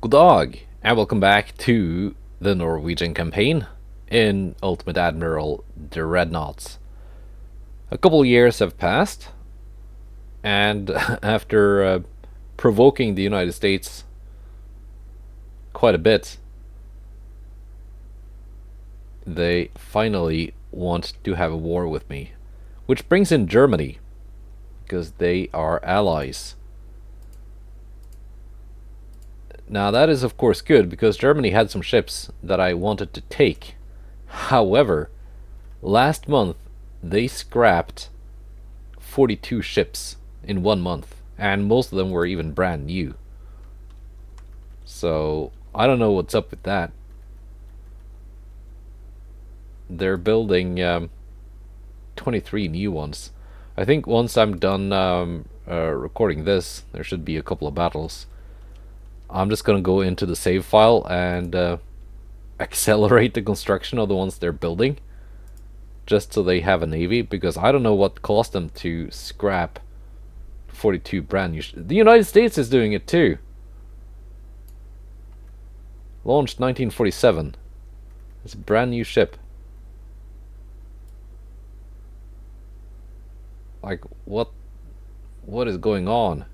Good dog, and welcome back to the Norwegian campaign in Ultimate Admiral Dreadnoughts. A couple years have passed, and after provoking the United States quite a bit, they finally want to have a war with me, which brings in Germany, because they are allies. Now that is of course good, because Germany had some ships that I wanted to take. However, last month they scrapped 42 ships in 1 month, and most of them were even brand new. So I don't know what's up with that. They're building 23 new ones. I think once I'm done recording this, there should be a couple of battles. I'm just gonna go into the save file and accelerate the construction of the ones they're building, just so they have a navy, because I don't know what caused them to scrap 42 brand new. The United States is doing it too. Launched 1947. It's a brand new ship. Like, what is going on?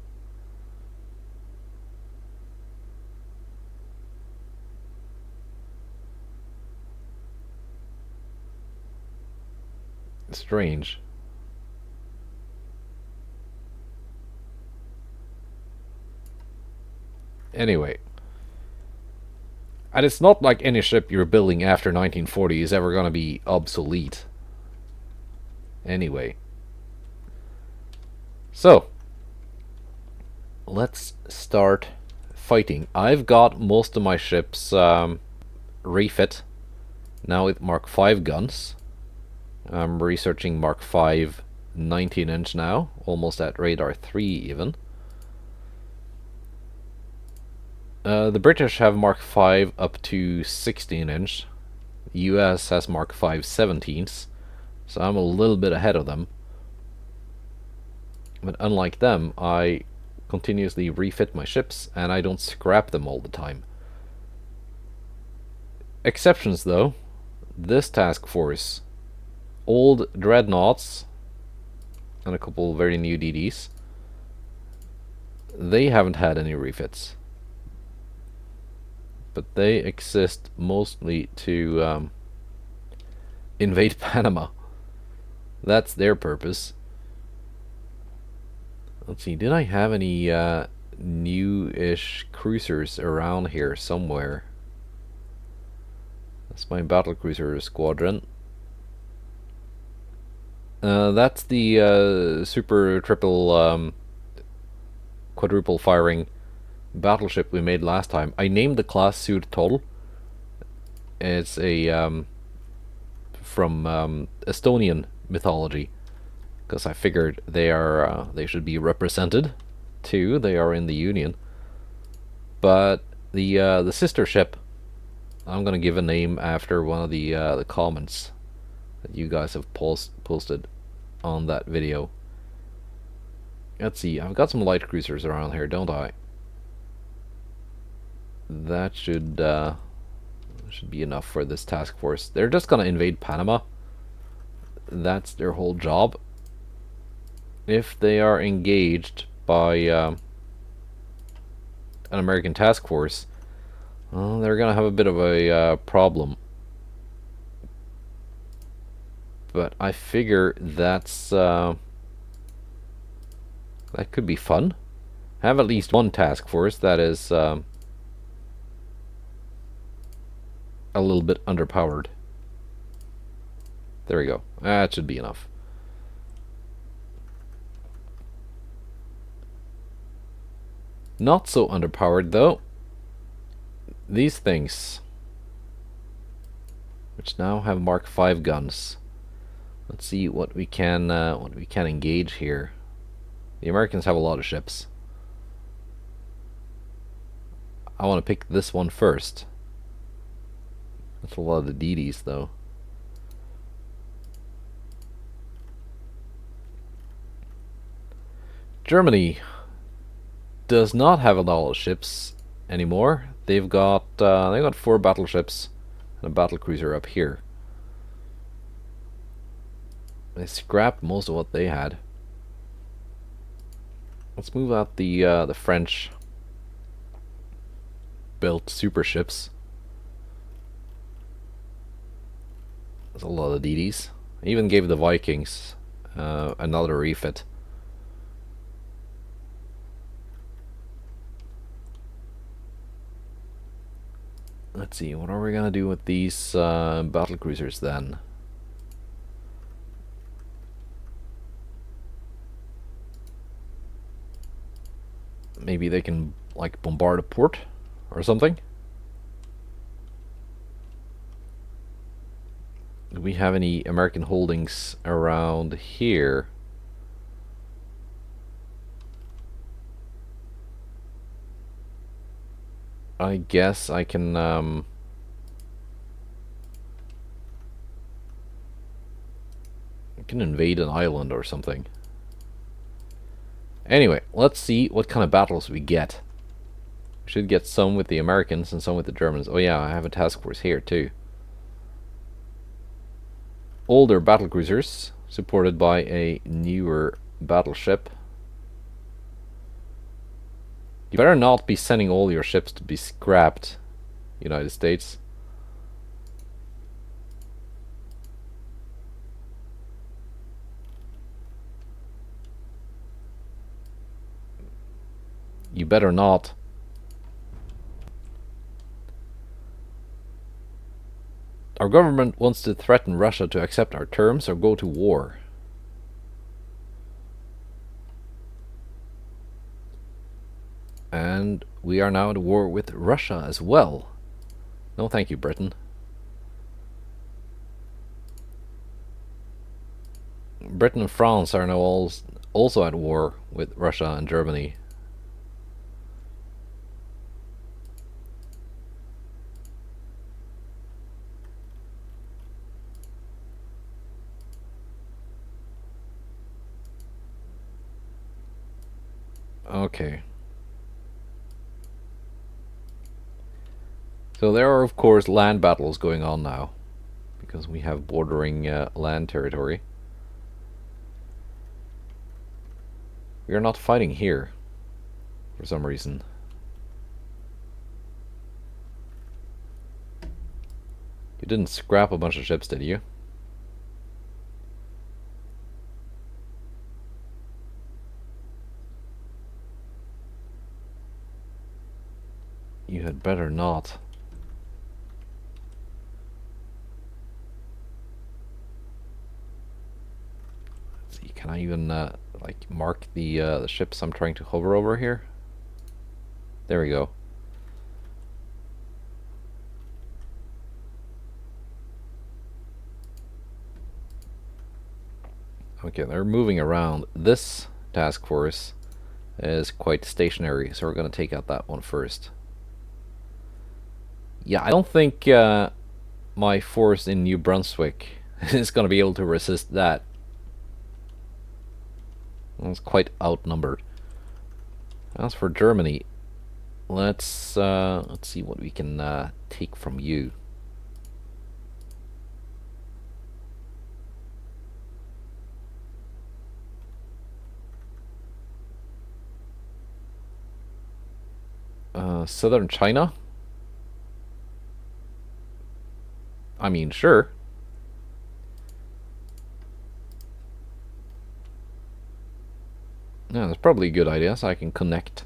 Strange. Anyway, and it's not like any ship you're building after 1940 is ever going to be obsolete. Anyway, so let's start fighting. I've got most of my ships refit now with Mark 5 guns. I'm researching Mark 5 19-inch now, almost at radar 3 even. The British have Mark 5 up to 16-inch. The US has Mark 5 17s, so I'm a little bit ahead of them. But unlike them, I continuously refit my ships, and I don't scrap them all the time. Exceptions though, this task force, old dreadnoughts and a couple very new DDs, they haven't had any refits, but they exist mostly to invade Panama. That's their purpose. Let's see, did I have any new-ish cruisers around here somewhere? That's my battlecruiser squadron. That's the super triple quadruple firing battleship we made last time. I named the class Surtol. It's a from Estonian mythology, because I figured they should be represented too. They are in the Union. But the sister ship, I'm gonna give a name after one of the comments that you guys have posted on that video. Let's see, I've got some light cruisers around here, don't I? That should be enough for this task force. They're just gonna invade Panama. That's their whole job. If they are engaged by an American task force, well, they're gonna have a bit of a problem. But I figure that's that could be fun. Have at least one task force that is a little bit underpowered. There we go. That should be enough. Not so underpowered though. These things, which now have Mark 5 guns. Let's see what we can engage here. The Americans have a lot of ships. I want to pick this one first. That's a lot of the DDs though. Germany does not have a lot of ships anymore. They've got 4 battleships and a battle cruiser up here. They scrapped most of what they had. Let's move out the French built super ships. There's a lot of DDs. I even gave the Vikings another refit. Let's see, what are we gonna do with these battle cruisers then? Maybe they can like bombard a port or something? Do we have any American holdings around here? I guess I can invade an island or something. Anyway, let's see what kind of battles we get. We should get some with the Americans and some with the Germans. Oh yeah, I have a task force here too. Older battle cruisers supported by a newer battleship. You better not be sending all your ships to be scrapped, United States. You better not. Our government wants to threaten Russia to accept our terms or go to war. And we are now at war with Russia as well. No thank you, Britain. Britain and France are now also at war with Russia and Germany. Okay. So there are, of course, land battles going on now, because we have bordering land territory. We are not fighting here, for some reason. You didn't scrap a bunch of ships, did you? You had better not. Let's see, can I even like mark the ships I'm trying to hover over here? There we go. Okay, they're moving around. This task force is quite stationary, so we're going to take out that one first. Yeah, I don't think my force in New Brunswick is going to be able to resist that. It's quite outnumbered. As for Germany, let's see what we can take from you. Southern China? I mean, sure. Yeah, that's probably a good idea, so I can connect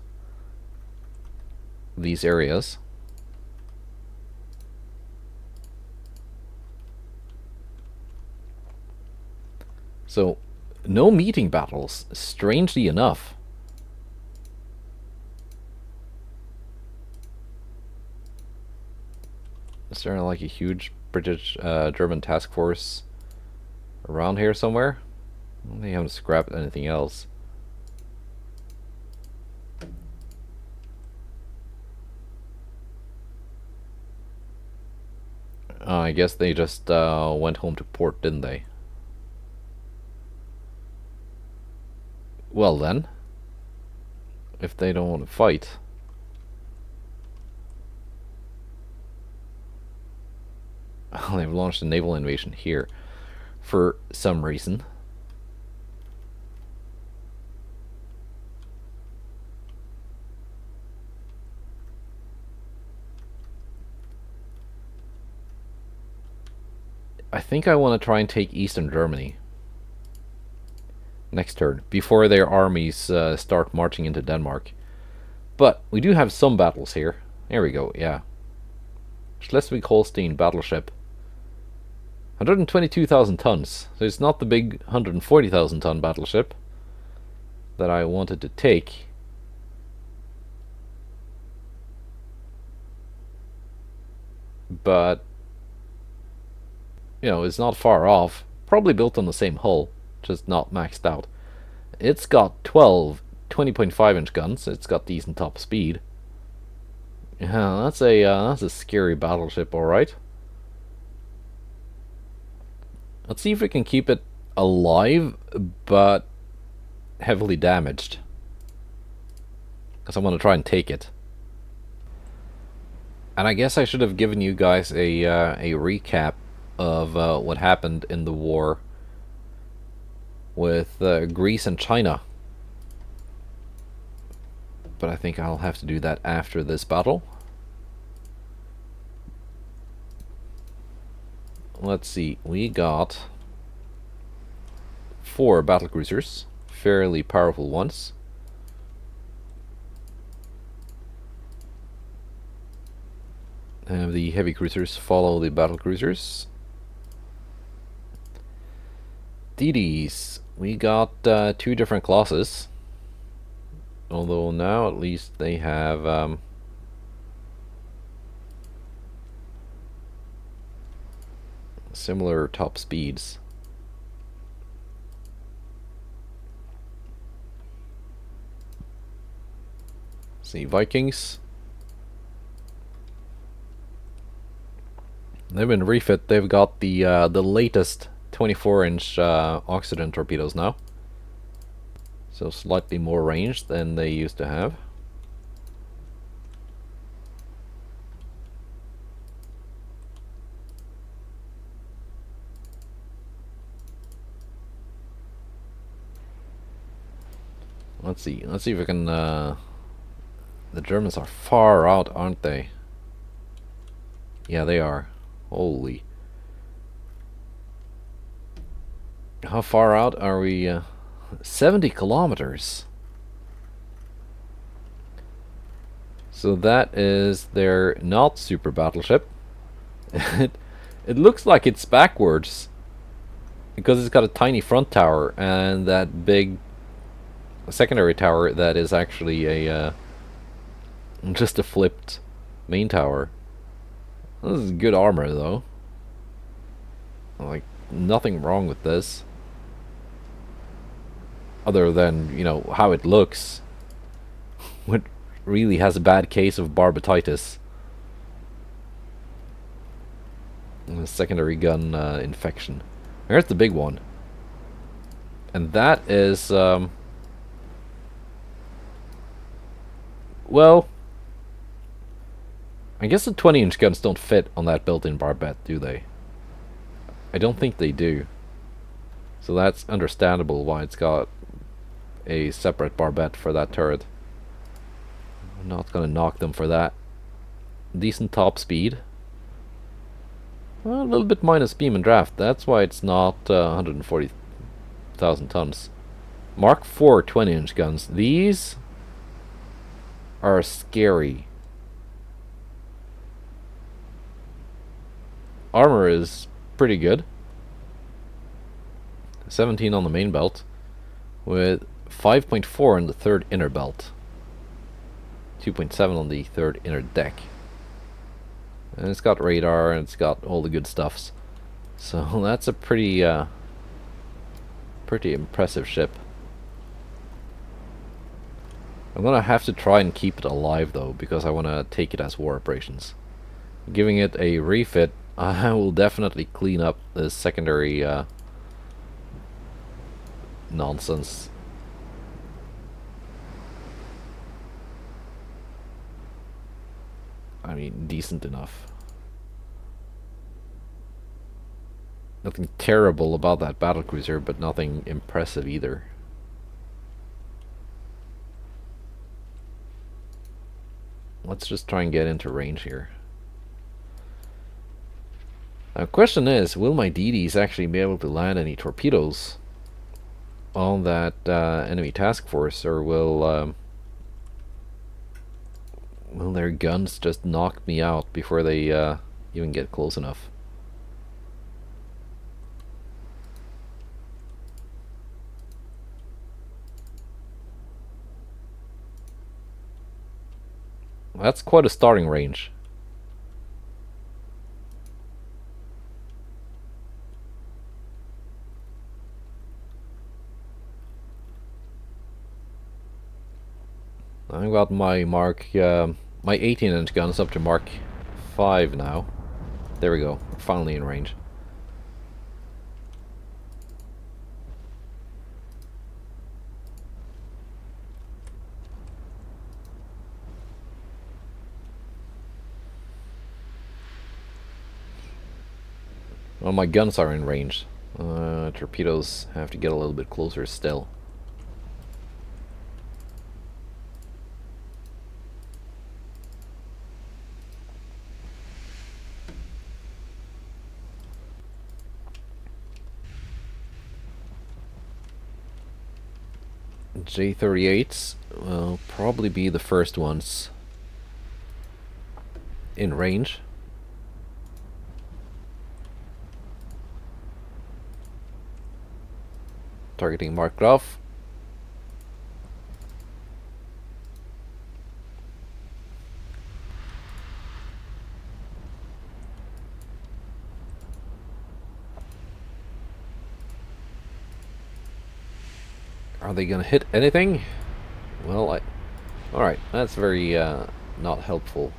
these areas. So, no meeting battles, strangely enough. Is there like a huge British German task force around here somewhere? They haven't scrapped anything else. I guess they just went home to port, didn't they? Well then, if they don't want to fight. They've launched a naval invasion here for some reason. I think I want to try and take Eastern Germany next turn, before their armies start marching into Denmark. But we do have some battles here. There we go, yeah. Schleswig-Holstein battleship. 122,000 tons. So it's not the big 140,000 ton battleship that I wanted to take. But, you know, it's not far off. Probably built on the same hull, just not maxed out. It's got 12 20.5 inch guns. It's got decent top speed. Yeah, that's a scary battleship, all right. Let's see if we can keep it alive, but heavily damaged. Because I want to try and take it. And I guess I should have given you guys a recap of what happened in the war with Greece and China. But I think I'll have to do that after this battle. Let's see, we got 4 battlecruisers, fairly powerful ones. And the heavy cruisers follow the battlecruisers. DDs, we got 2 different classes. Although now at least they have similar top speeds. See, Vikings. They've been refit. They've got the latest 24-inch oxygen torpedoes now. So slightly more range than they used to have. Let's see if we can the Germans are far out, aren't they? Yeah, they are. Holy. How far out are we? 70 kilometers. So that is their not super battleship. it looks like it's backwards because it's got a tiny front tower and that big secondary tower that is actually a just a flipped main tower. This is good armor though. Like, nothing wrong with this. Other than, you know, how it looks. It really has a bad case of barbatitis. A secondary gun infection. Here's the big one. And that is, well, I guess the 20-inch guns don't fit on that built-in barbette, do they? I don't think they do. So that's understandable why it's got a separate barbette for that turret. I'm not gonna knock them for that. Decent top speed. Well, a little bit minus beam and draft. That's why it's not 140,000 tons. Mark IV 20-inch guns. These are scary. Armor is pretty good. 17 on the main belt, with 5.4 on the third inner belt. 2.7 on the third inner deck. And it's got radar and it's got all the good stuffs. So that's a pretty pretty impressive ship. I'm gonna have to try and keep it alive though, because I want to take it as war operations. Giving it a refit, I will definitely clean up the secondary nonsense. I mean, decent enough. Nothing terrible about that battlecruiser, but nothing impressive either. Let's just try and get into range here. Now, the question is, will my DDs actually be able to land any torpedoes on that enemy task force, or will their guns just knock me out before they even get close enough? That's quite a starting range. I got my my 18-inch guns up to Mark 5 now. There we go. We're finally in range. Well, my guns are in range. Torpedoes have to get a little bit closer still. J-38s will probably be the first ones in range. Targeting marked off. Are they gonna hit anything? Well, alright, that's very not helpful.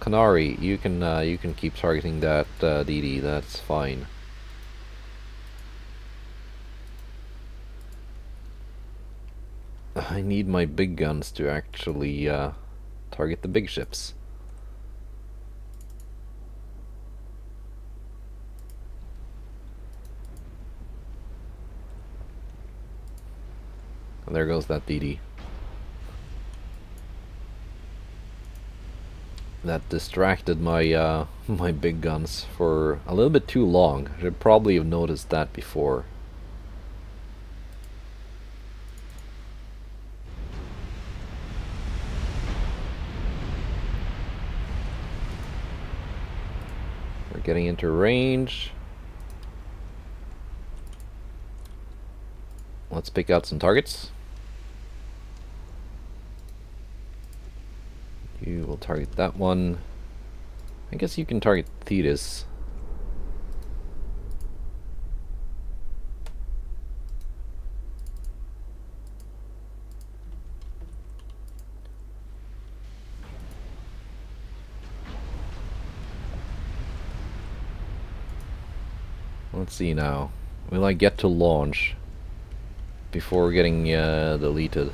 Canary, you can keep targeting that DD, that's fine. I need my big guns to actually target the big ships. And there goes that DD. That distracted my my big guns for a little bit too long. I should probably have noticed that before. We're getting into range. Let's pick out some targets. You will target that one. I guess you can target Thetis. Let's see now. Will I get to launch before getting deleted?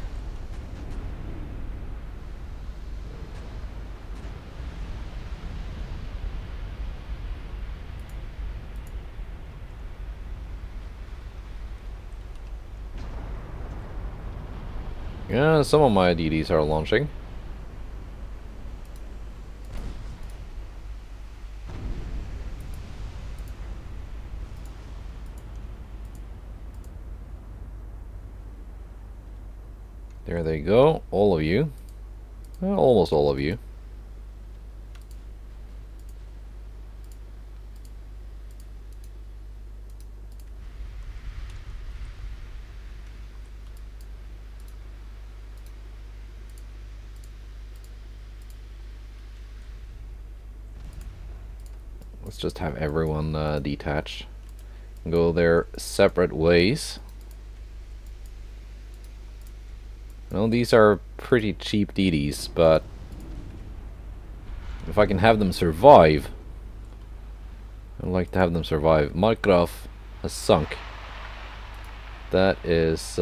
Yeah, some of my DDs are launching. There they go, all of you. Well, almost all of you. Let's just have everyone detach. Go their separate ways. Well, these are pretty cheap DDs, but if I can have them survive, I'd like to have them survive. Markgraf has sunk. That is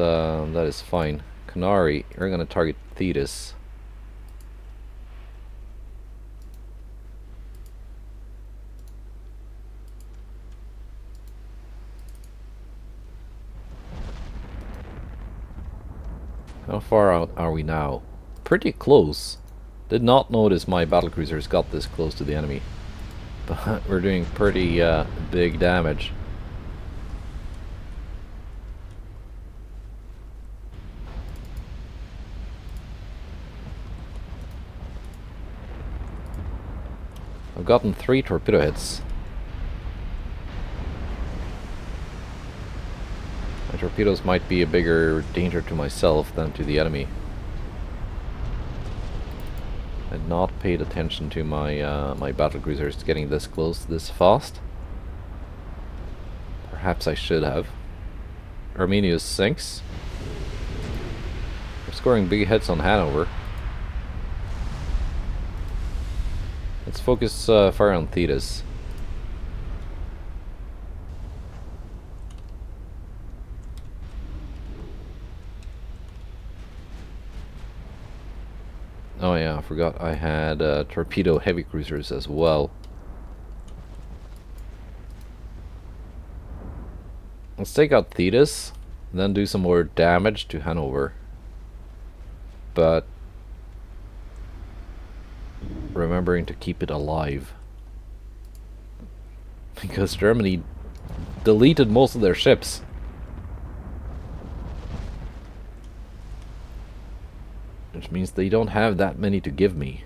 fine. Canary, you're gonna target Thetis. How far out are we now? Pretty close. Did not notice my battlecruisers got this close to the enemy. But we're doing pretty big damage. I've gotten 3 torpedo hits. My torpedoes might be a bigger danger to myself than to the enemy. I'd not paid attention to my my battlecruisers getting this close this fast. Perhaps I should have. Arminius sinks. We're scoring big hits on Hanover. Let's focus fire on Thetis. Oh yeah, I forgot I had torpedo heavy cruisers as well. Let's take out Thetis, then do some more damage to Hanover. But remembering to keep it alive. Because Germany deleted most of their ships. Which means they don't have that many to give me.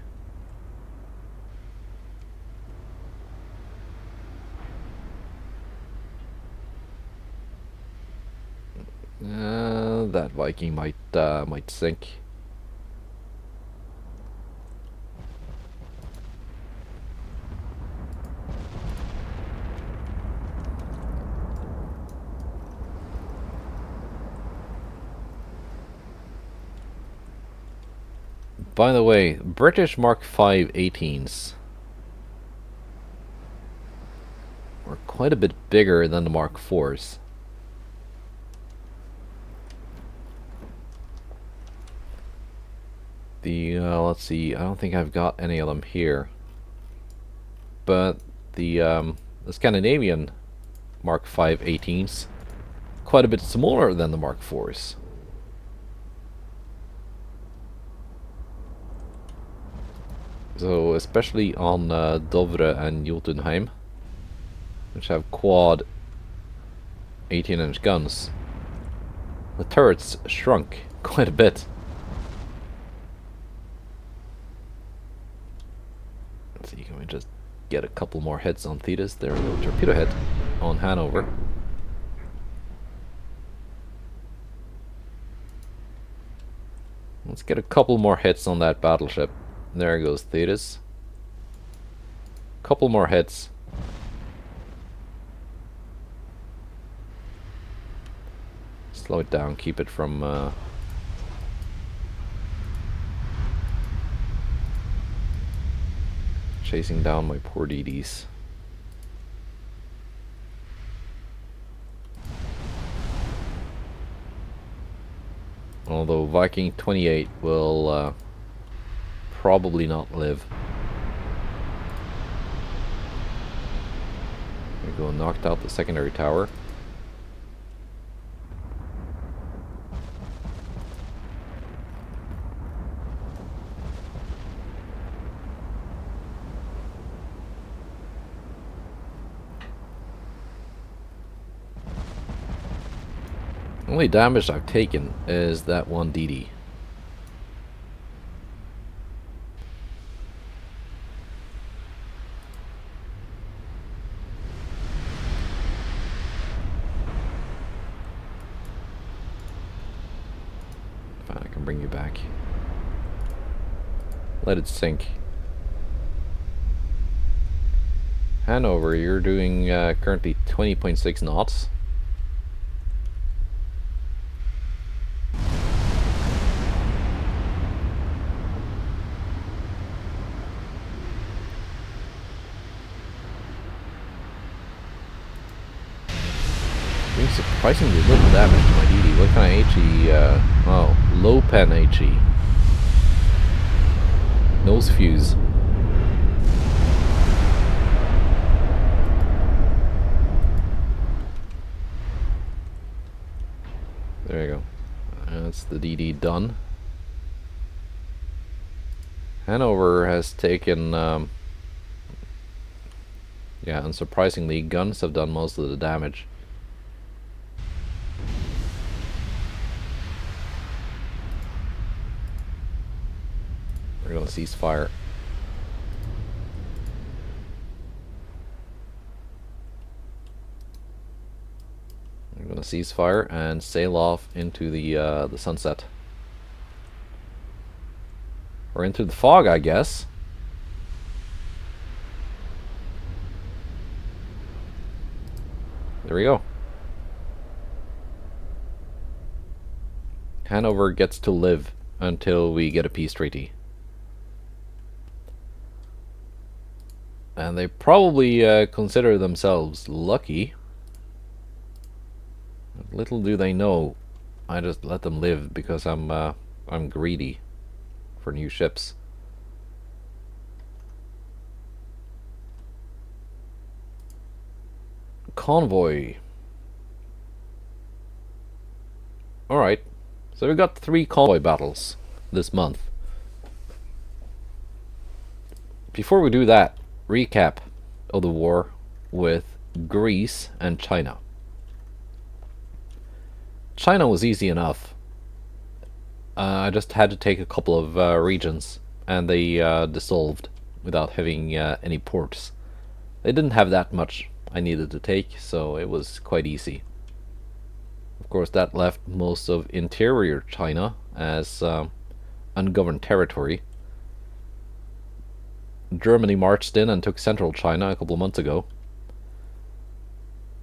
That Viking might sink. By the way, British Mark V 18s were quite a bit bigger than the Mark IVs. The, let's see, I don't think I've got any of them here. But the Scandinavian Mark V 18s, quite a bit smaller than the Mark IVs. So, especially on Dovre and Jotunheim, which have quad 18-inch guns, the turrets shrunk quite a bit. Let's see, can we just get a couple more hits on Thetis? There we go, torpedo hit on Hanover. Let's get a couple more hits on that battleship. There goes Thetis. Couple more hits. Slow it down, keep it from chasing down my poor DDs. Although Viking 28 will probably not live. There we go, knocked out the secondary tower. Only damage I've taken is that one DD. Fine, I can bring you back. Let it sink. Hanover, you're doing currently 20.6 knots. Doing surprisingly little damage to my DD. What kind of HE? Oh, low pen HE. Nose fuse. There you go. That's the DD done. Hanover has taken, yeah, unsurprisingly, guns have done most of the damage. We're gonna cease fire. We're gonna cease fire and sail off into the sunset. Or into the fog, I guess. There we go. Hanover gets to live until we get a peace treaty. And they probably consider themselves lucky. Little do they know, I just let them live because I'm greedy for new ships. Convoy. Alright, so we got 3 convoy battles this month. Before we do that, recap of the war with Greece and China. China was easy enough. I just had to take a couple of regions, and they dissolved without having any ports. They didn't have that much I needed to take, so it was quite easy. Of course, that left most of interior China as ungoverned territory. Germany marched in and took central China a couple of months ago.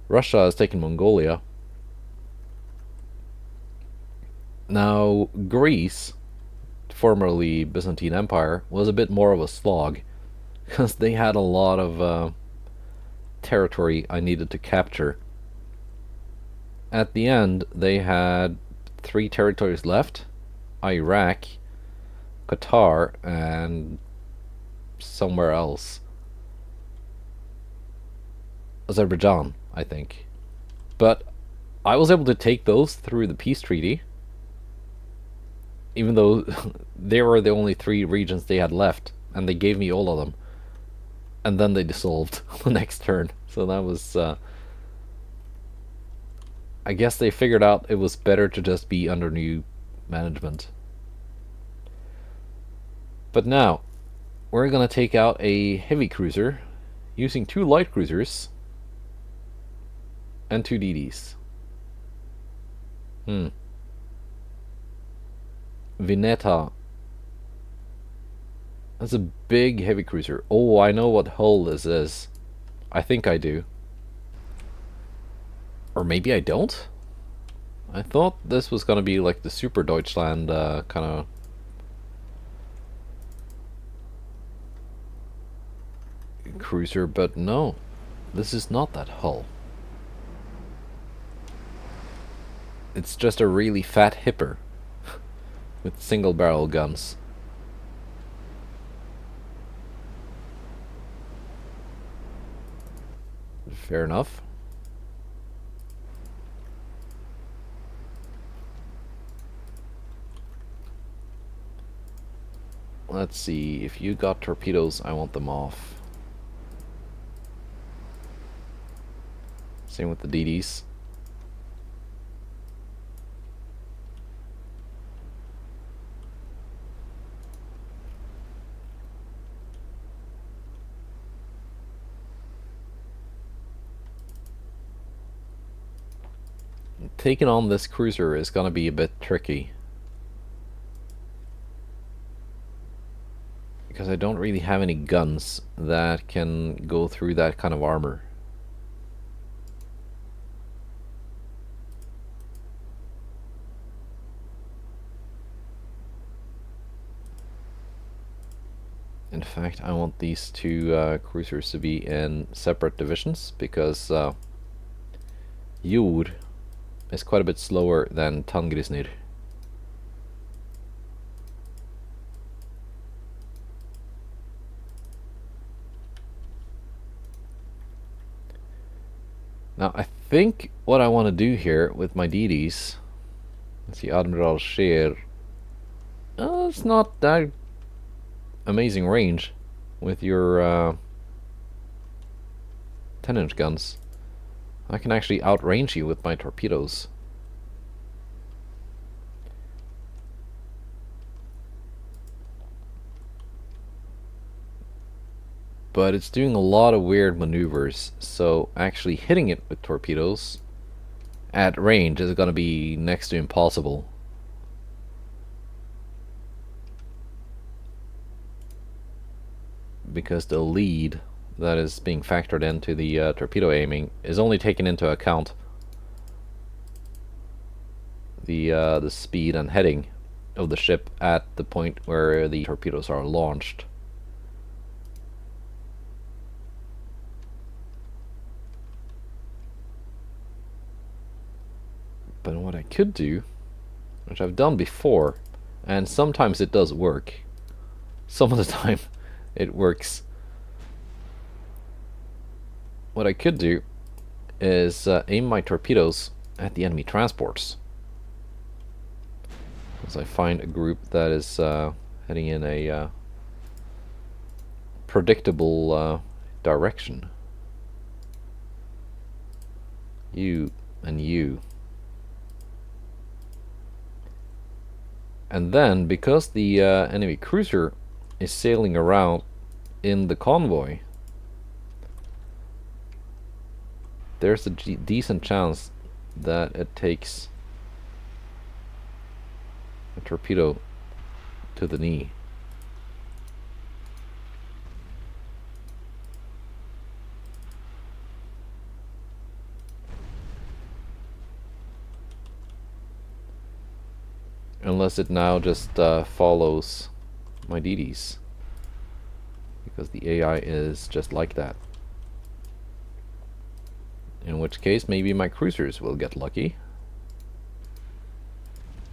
Russia has taken Mongolia. Now, Greece, formerly Byzantine Empire, was a bit more of a slog, because they had a lot of territory I needed to capture. At the end, they had 3 territories left: Iraq, Qatar, and somewhere else. Azerbaijan, I think. But I was able to take those through the peace treaty, even though they were the only 3 regions they had left, and they gave me all of them. And then they dissolved the next turn. So that was... I guess they figured out it was better to just be under new management. But now, we're gonna take out a heavy cruiser using 2 light cruisers and 2 DDs. Vineta. That's a big heavy cruiser. Oh, I know what hull this is. I think I do. Or maybe I don't? I thought this was gonna be like the Super Deutschland kind of... cruiser, but no. This is not that hull. It's just a really fat hipper with single barrel guns. Fair enough. Let's see, if you got torpedoes, I want them off. Same with the DDs. Taking on this cruiser is gonna be a bit tricky, because I don't really have any guns that can go through that kind of armor. In fact, I want these 2 cruisers to be in separate divisions, because UAD is quite a bit slower than Tangrisnir. Now, I think what I want to do here with my DDs Let's see, Admiral Scheer. It's not that amazing range with your 10-inch guns. I can actually outrange you with my torpedoes. But it's doing a lot of weird maneuvers, so actually hitting it with torpedoes at range is going to be next to impossible. Because the lead that is being factored into the torpedo aiming is only taken into account the speed and heading of the ship at the point where the torpedoes are launched. But what I could do, which I've done before, and sometimes it does work, some of the time it works. What I could do is aim my torpedoes at the enemy transports. As I find a group that is heading in a predictable direction. You and you. And then, because the enemy cruiser is sailing around in the convoy, there's a decent chance that it takes a torpedo to the knee. Unless it now just follows my DDs. Because the AI is just like that. In which case, maybe my cruisers will get lucky.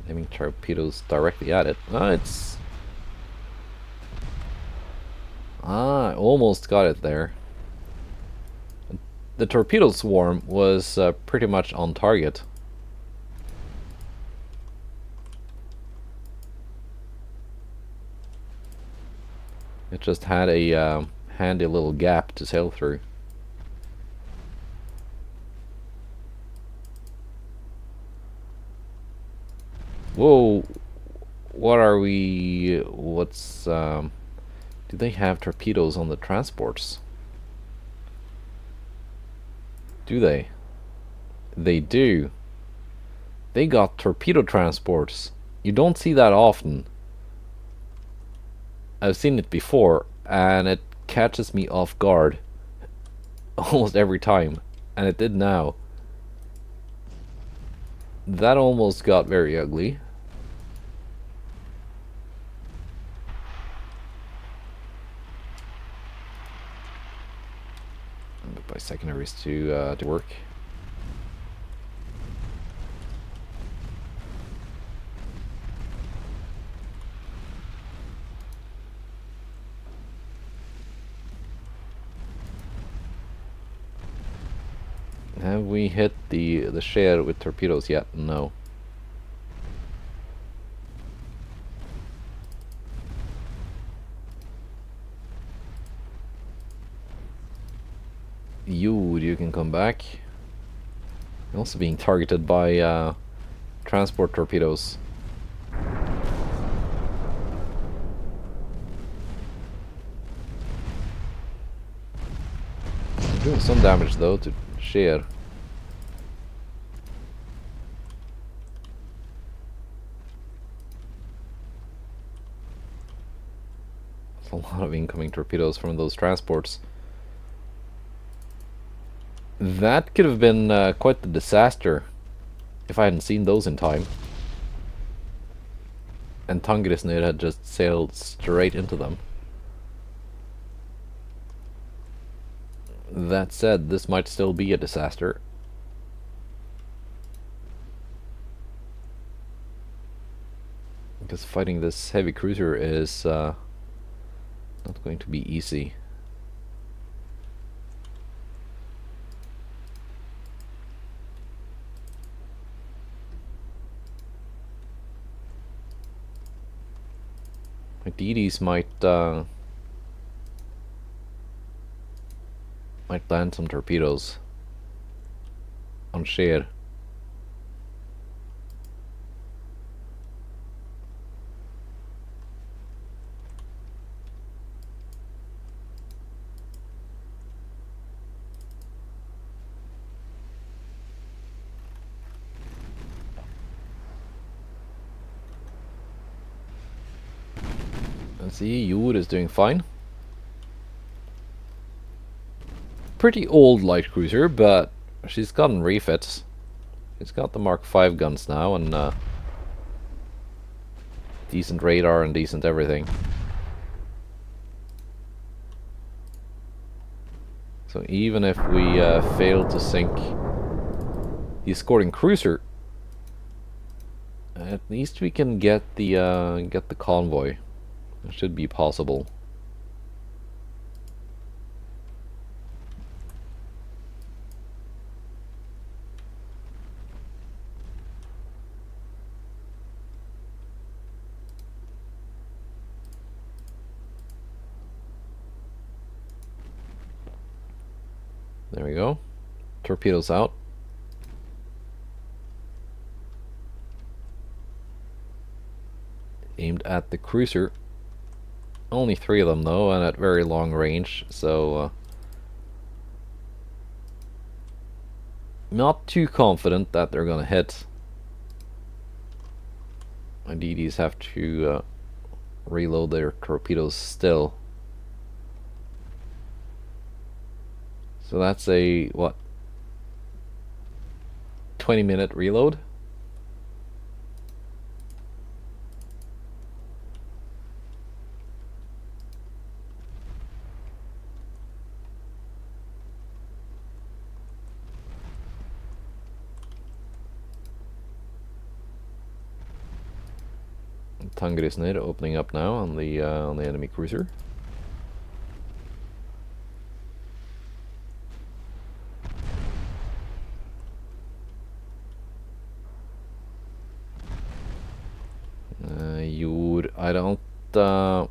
Aiming torpedoes directly at it. I almost got it there. The torpedo swarm was pretty much on target. It just had a handy little gap to sail through. Whoa, what are we, do they have torpedoes on the transports? Do they? They do. They got torpedo transports. You don't see that often. I've seen it before, and it catches me off guard almost every time, and it did now. That almost got very ugly. By secondaries to work. Have we hit the share with torpedoes yet? No. You can come back. You're also being targeted by transport torpedoes. Doing some damage though to share. There's a lot of incoming torpedoes from those transports. That could have been quite the disaster if I hadn't seen those in time. And Tangrisnir had just sailed straight into them. That said, this might still be a disaster. Because fighting this heavy cruiser is not going to be easy. DDs might land some torpedoes on shade. Let's see, UAD is doing fine. Pretty old light cruiser, but she's gotten refits. She's got the Mark V guns now, and decent radar and decent everything. So even if we fail to sink the escorting cruiser, at least we can get the convoy. It should be possible. There we go. Torpedoes out. Aimed at the cruiser. Only 3 of them though, and at very long range, so not too confident that they're gonna hit. My DDs have to reload their torpedoes still. So that's a, what, 20-minute reload? Tangrisnir opening up now on the enemy cruiser. I don't. I'm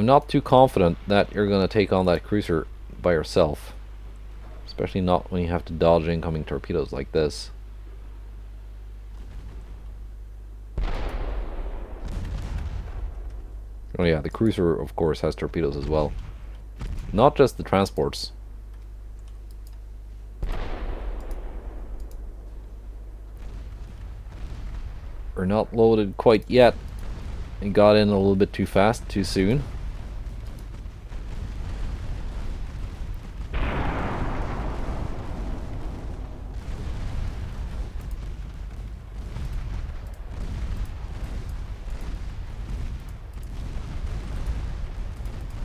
not too confident that you're gonna take on that cruiser by yourself, especially not when you have to dodge incoming torpedoes like this. Oh yeah, the cruiser of course has torpedoes as well. Not just the transports. We're not loaded quite yet. It got in a little bit too fast, too soon.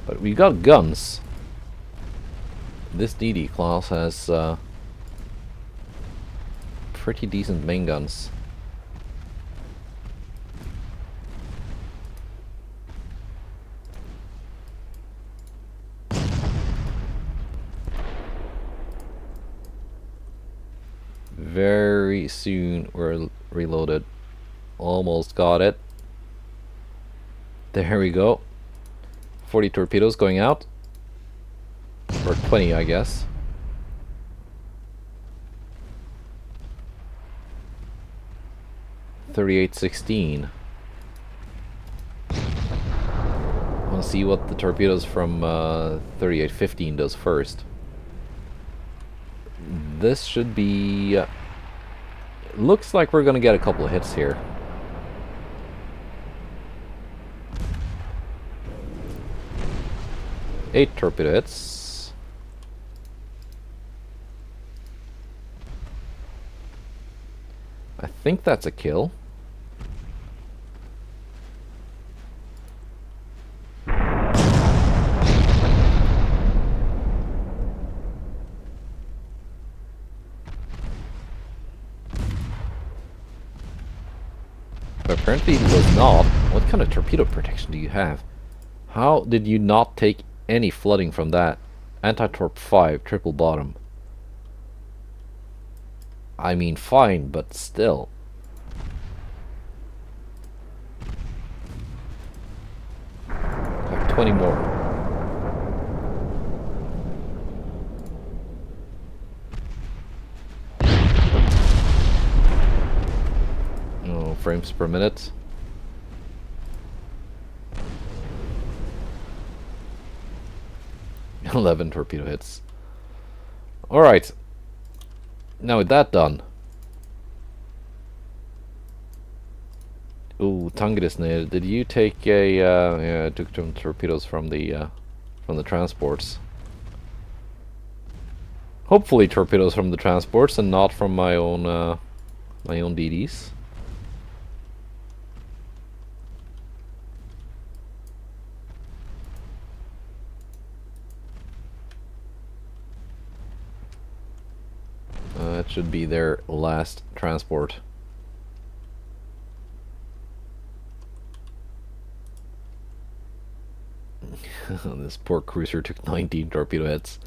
But we got guns. This DD class has pretty decent main guns. Very soon we're reloaded. Almost got it. There we go. 40 torpedoes going out. Or 20, I guess. .3816. I want to see what the torpedoes from 3815 does first. This should be... looks like we're gonna get a couple of hits here. Eight torpedo hits. I think that's a kill. But apparently it was not. What kind of torpedo protection do you have? How did you not take any flooding from that? Anti-torp 5, triple bottom. I mean, fine, but still. 20 more. Oh, frames per minute. $11 torpedo hits. Alright. Now with that done. Ooh, Tangrisnir, did you take a yeah, I took some torpedoes from the transports. Hopefully torpedoes from the transports and not from my own DDs. That should be their last transport. This poor cruiser took 19 torpedo hits.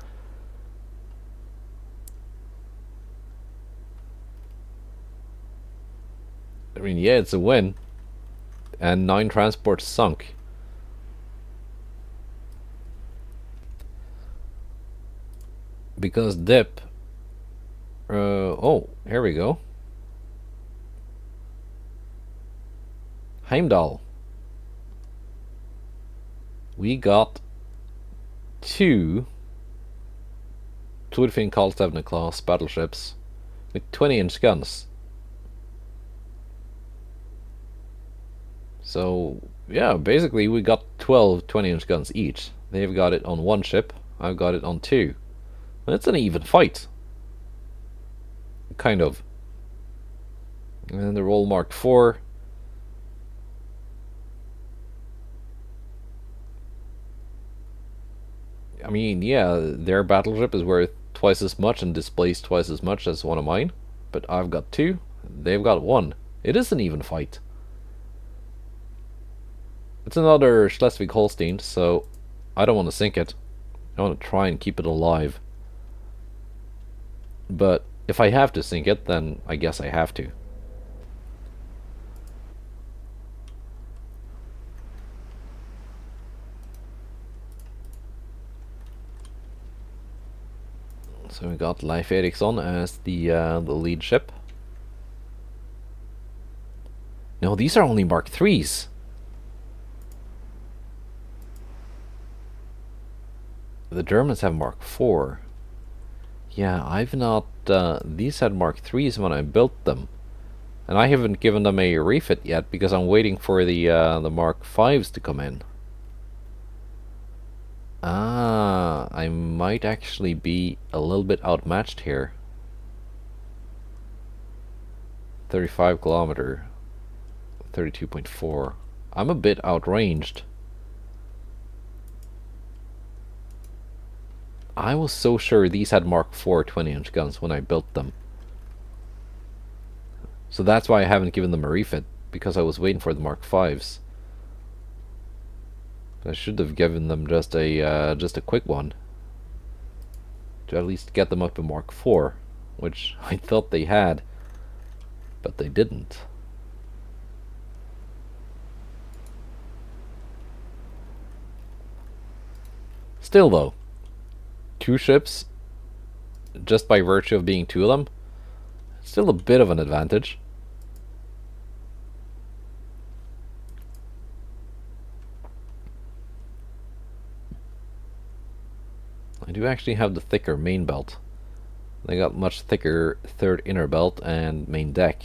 I mean, yeah, it's a win. And 9 transports sunk. Because dip. Oh, here we go. Heimdall. We got 2 Thorfinn Karlstevne class battleships with 20-inch guns. So, yeah, basically we got 12 20-inch guns each. They've got it on 1 ship, I've got it on 2. It's an even fight. Kind of. And they're all marked 4. I mean, yeah, their battleship is worth twice as much and displays twice as much as one of mine. But I've got 2, they've got 1. It is an even fight. It's another Schleswig-Holstein, so I don't want to sink it. I want to try and keep it alive. But if I have to sink it, then I guess I have to. So we got Leif Eriksson as the lead ship. No, these are only Mark 3s. The Germans have Mark 4. Yeah, I've not... these had Mark 3s when I built them. And I haven't given them a refit yet because I'm waiting for the Mark 5s to come in. Ah, I might actually be a little bit outmatched here. 35 kilometer, 32.4. I'm a bit outranged. I was so sure these had Mark 4 20-inch guns when I built them. So that's why I haven't given them a refit, because I was waiting for the Mark 5s. I should have given them just a quick one to at least get them up in Mark 4, which I thought they had, but they didn't. Still though, 2 ships, just by virtue of being 2 of them, still a bit of an advantage. I do actually have the thicker main belt. They got much thicker third inner belt and main deck.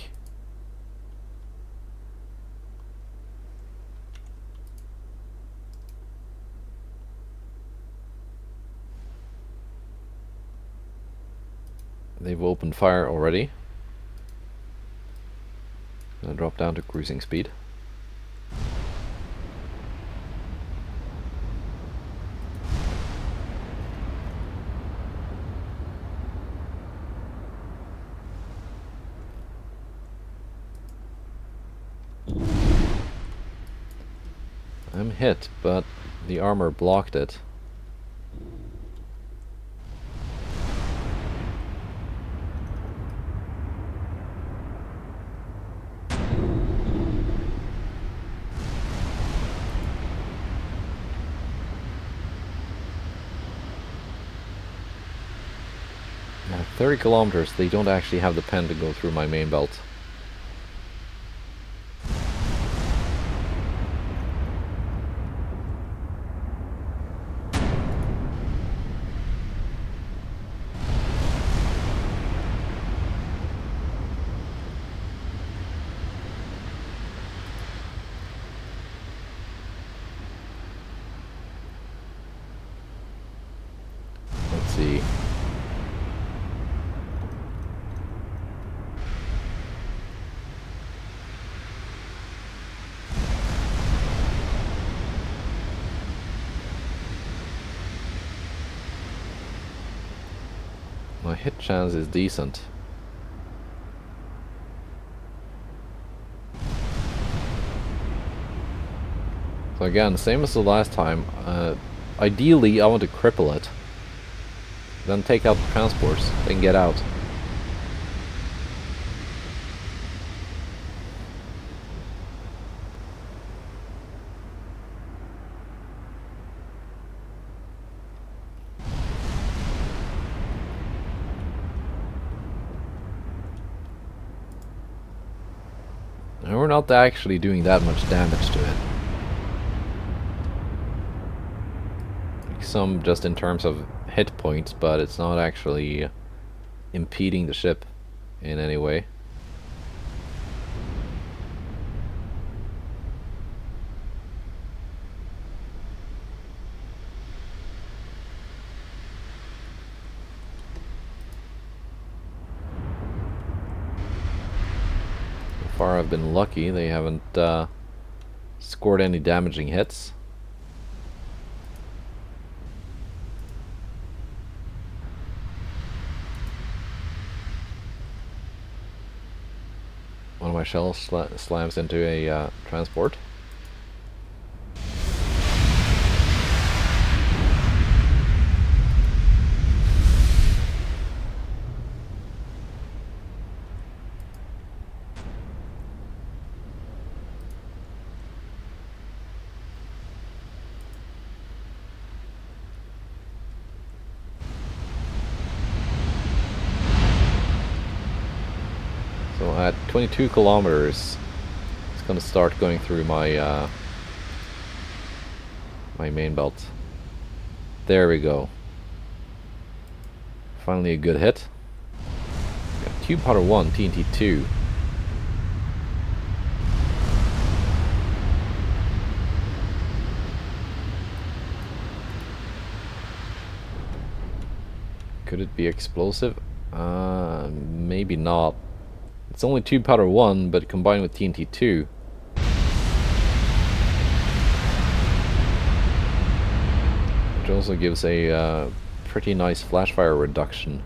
They've opened fire already. Gonna drop down to cruising speed. I'm hit, but the armor blocked it. 30 kilometers, they don't actually have the pen to go through my main belt. Let's see. My hit chance is decent. So again, same as the last time. Ideally, I want to cripple it. Then take out the transports, then get out. And we're not actually doing that much damage to it. Like some just in terms of hit points, but it's not actually impeding the ship in any way. So far I've been lucky, they haven't scored any damaging hits. One of my shells slams into a transport. So at 22 kilometers, it's going to start going through my my main belt. There we go. Finally a good hit. Got Tube Powder 1, TNT 2. Could it be explosive? Maybe not. It's only Tube Powder 1, but combined with TNT 2. Which also gives a pretty nice flash fire reduction.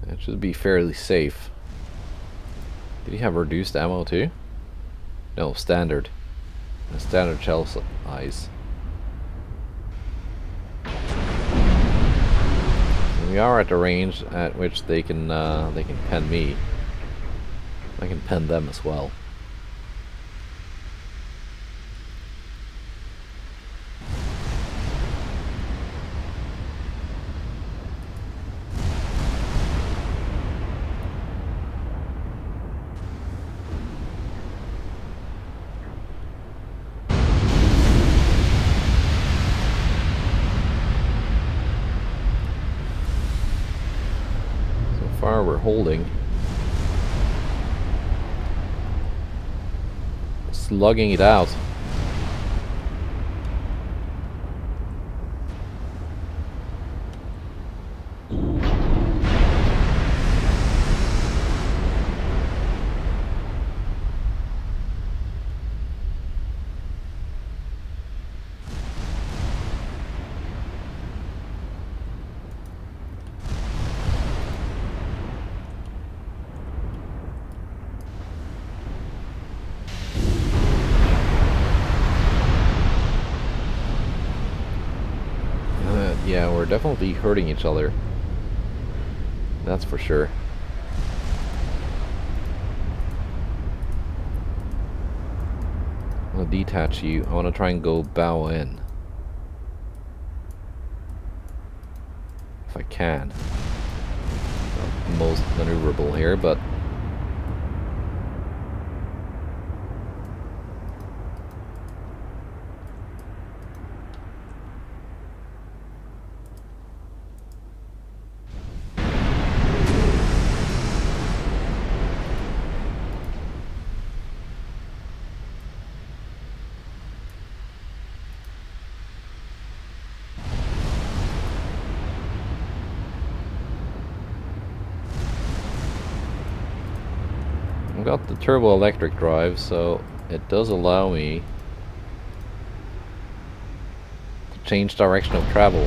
It should be fairly safe. Did he have reduced ammo too? No, standard. A standard shell size. So we are at the range at which they can pen me. I can pen them as well. We're holding. Slugging it out. Yeah, we're definitely hurting each other. That's for sure. detach you. I want to try and go bow in. If I can. Not most maneuverable here, but... I've got the turbo electric drive, so it does allow me to change direction of travel.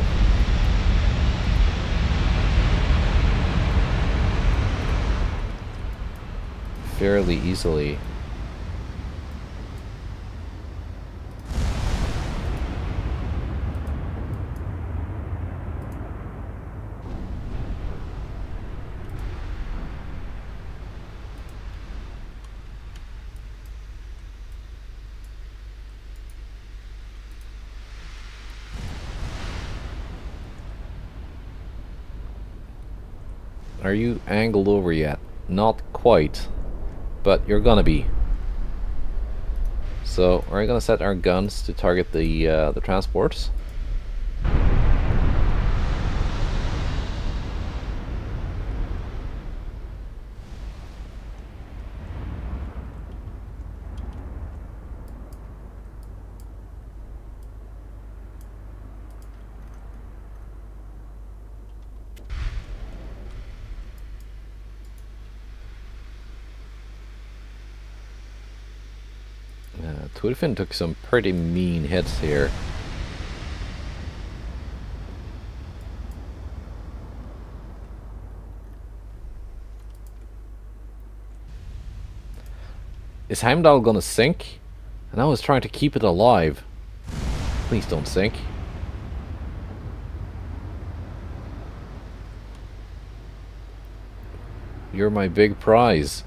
Fairly easily. Are you angled over yet? Not quite, but you're gonna be. So we're gonna set our guns to target the transports. Twidfin took some pretty mean hits here. Is Heimdall gonna sink? And I was trying to keep it alive. Please don't sink. You're my big prize.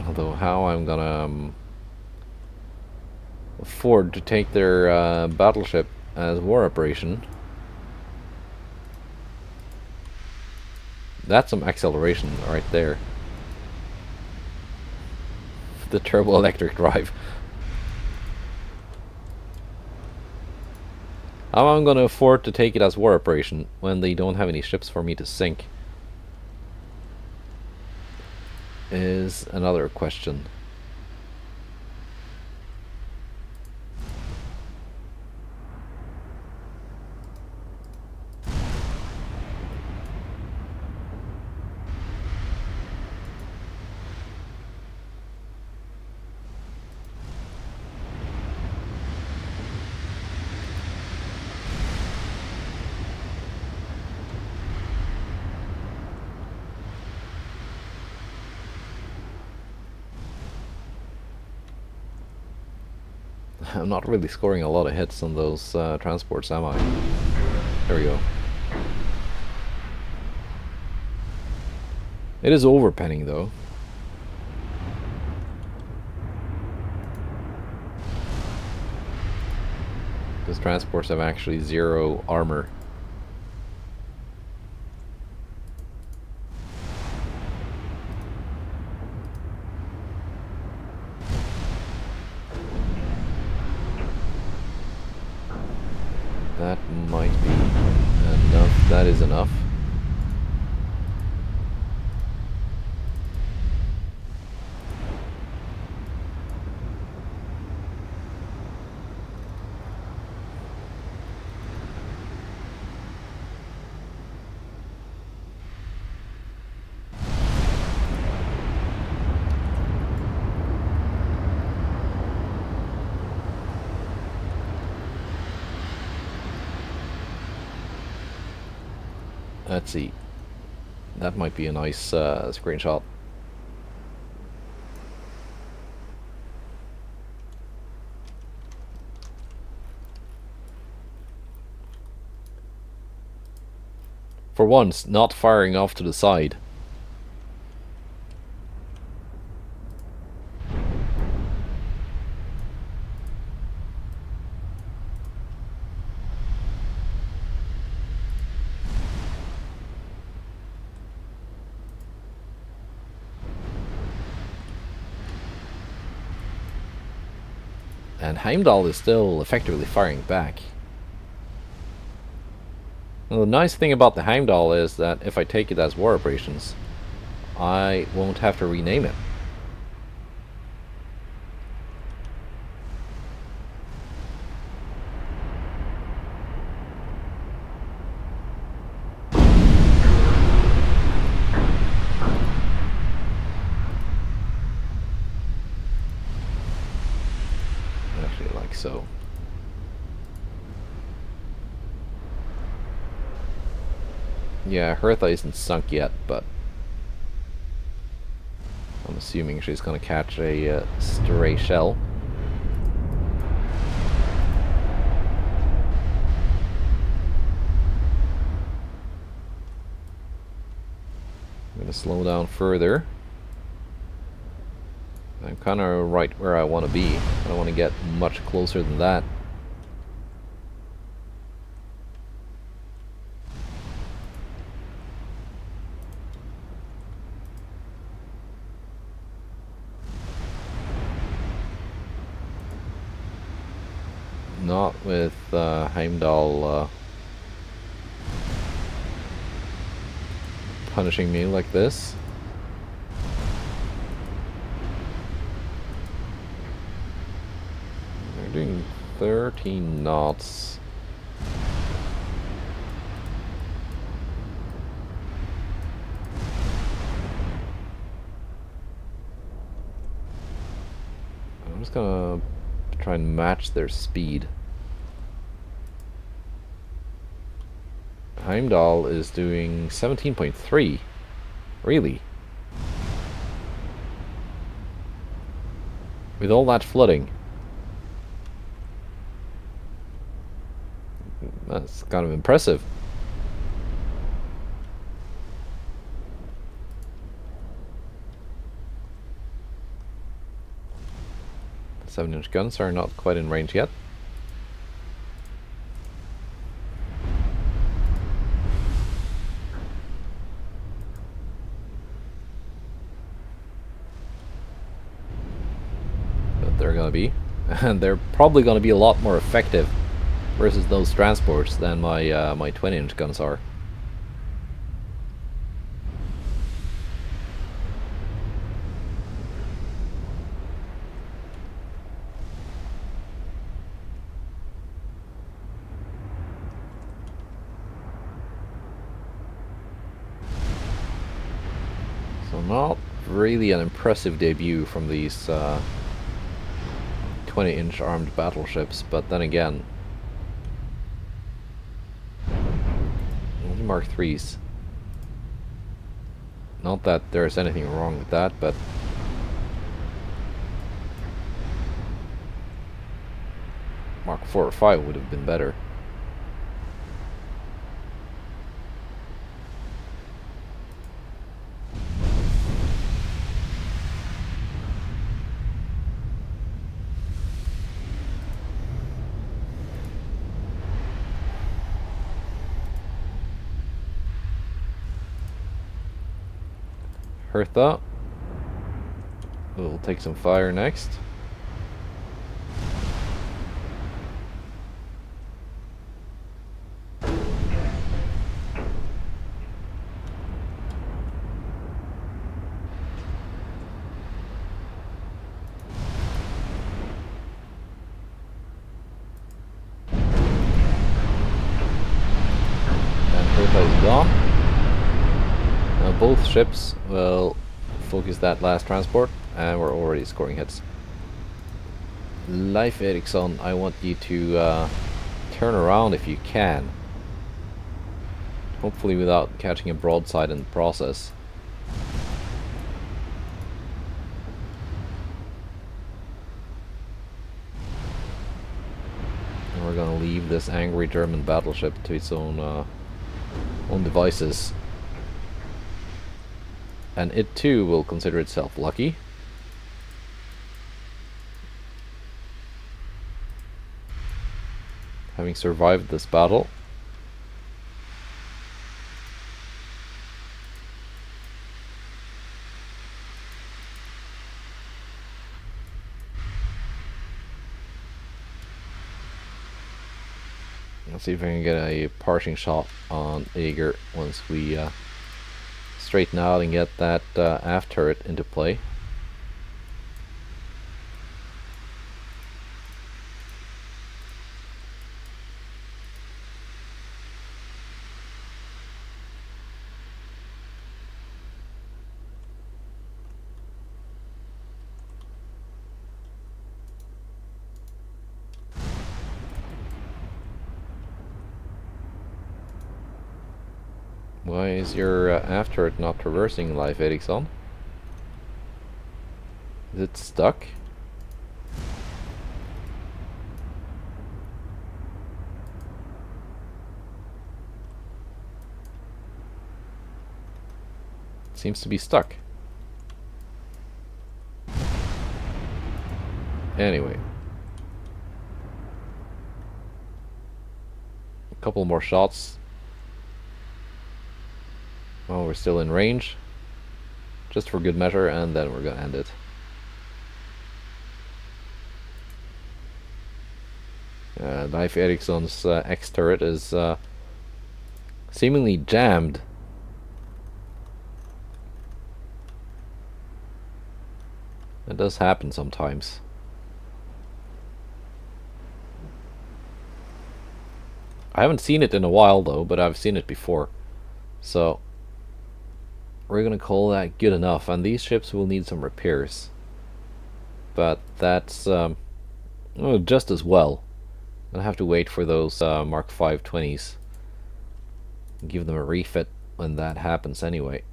Although how I'm gonna afford to take their battleship as war operation. That's some acceleration right there. The turbo electric drive. How am I going to afford to take it as war operation when they don't have any ships for me to sink? Is another question. I'm not really scoring a lot of hits on those transports, am I? There we go. It is overpenning, though. Because transports have actually 0 armor. That might be enough. That is enough. Let's see. That might be a nice screenshot. For once, not firing off to the side. And Heimdall is still effectively firing back. Well, the nice thing about the Heimdall is that if I take it as war operations, I won't have to rename it. Actually, like so. Yeah, Hertha isn't sunk yet, but I'm assuming she's gonna catch a stray shell. I'm gonna slow down further. I'm kind of right where I want to be. I don't want to get much closer than that. Not with Heimdall punishing me like this. They're doing 13 knots. I'm just gonna try and match their speed. Heimdall is doing 17.3. Really? With all that flooding? That's kind of impressive. The 7-inch guns are not quite in range yet. They're gonna be, and they're probably gonna be a lot more effective versus those transports than my my 20-inch guns are. So not really an impressive debut from these 20-inch armed battleships, but then again, only Mark IIIs. Not that there's anything wrong with that, but Mark 4 or 5 would have been better. Hertha will take some fire next. And Hertha is gone. Now both ships will focus that last transport, and we're already scoring hits. Leif Erikson, I want you to turn around if you can. Hopefully without catching a broadside in the process. And we're gonna leave this angry German battleship to its own devices. And it too will consider itself lucky. Having survived this battle. Let's see if I can get a parting shot on Aegir once we straighten out and get that aft turret into play. Why is your aft turret not traversing live, Ericsson? Is it stuck? Seems to be stuck. Anyway. A couple more shots. Oh, we're still in range. Just for good measure, and then we're gonna end it. Leif Eriksson's X turret is seemingly jammed. That does happen sometimes. I haven't seen it in a while though, but I've seen it before. So we're gonna call that good enough, and these ships will need some repairs. But that's just as well. I'll have to wait for those Mark 520s. Give them a refit when that happens anyway.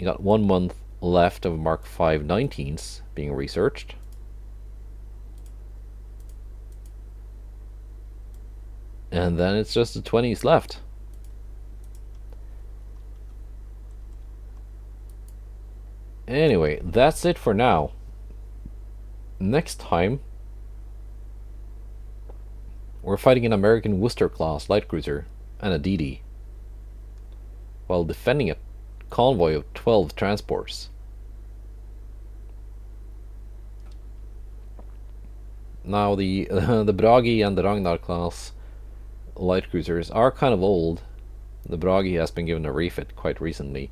You got 1 month left of Mark 519s being researched. And then it's just the 20s left. Anyway, that's it for now. Next time, we're fighting an American Worcester-class light cruiser and a DD, while defending a convoy of 12 transports. Now the the Bragi and the Ragnar class light cruisers are kind of old. The Bragi has been given a refit quite recently.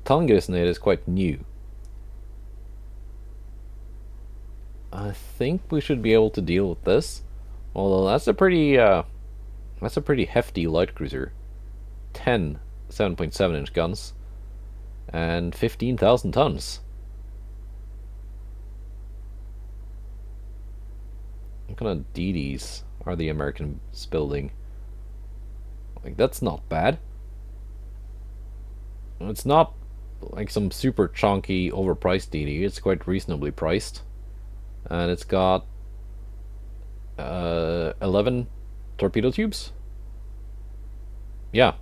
Tangrisned is quite new. I think we should be able to deal with this. Although that's a pretty hefty light cruiser. 10 7.7-inch guns and 15,000 tons. What kind of DDs are the Americans building? Like, that's not bad. It's not like some super chunky, overpriced DD. It's quite reasonably priced, and it's got 11 torpedo tubes. Yeah,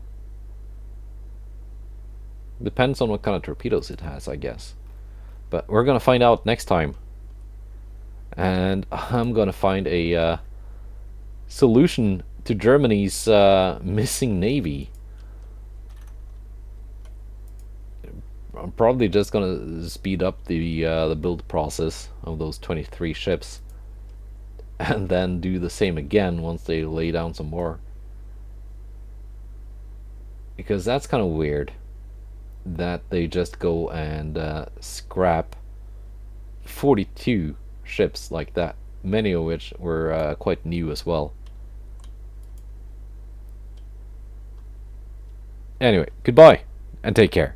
depends on what kind of torpedoes it has, I guess. But we're gonna find out next time, and I'm gonna find a solution to Germany's missing navy. I'm probably just gonna speed up the build process of those 23 ships, and then do the same again once they lay down some more. Because that's kind of weird that they just go and scrap 42 ships like that, many of which were quite new as well. Anyway, goodbye and take care.